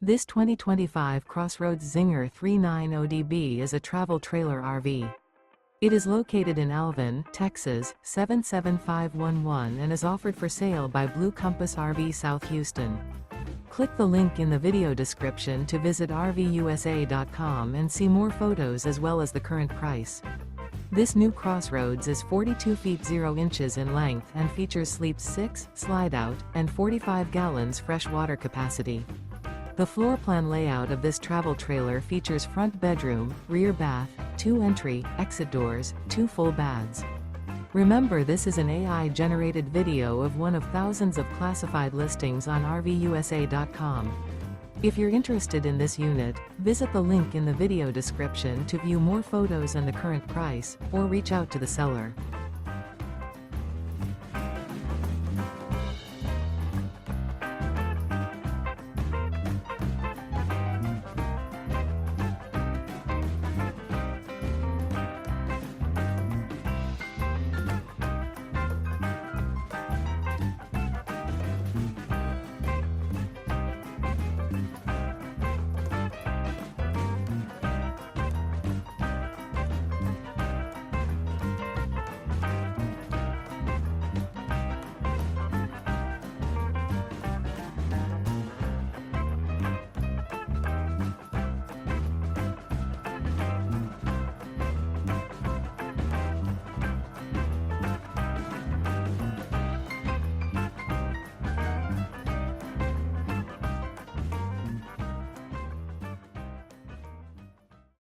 This 2025 CrossRoads Zinger 390DB is a travel trailer RV. It is located in Alvin, Texas, 77511 and is offered for sale by Blue Compass RV South Houston. Click the link in the video description to visit RVUSA.com and see more photos as well as the current price. This new CrossRoads is 42 feet 0 inches in length and features sleeps 6, slide-out, and 45 gallons fresh water capacity. The floor plan layout of this travel trailer features front bedroom, rear bath, 2 entry, exit doors, 2 full baths. Remember, this is an AI-generated video of one of thousands of classified listings on RVUSA.com. If you're interested in this unit, visit the link in the video description to view more photos and the current price, or reach out to the seller.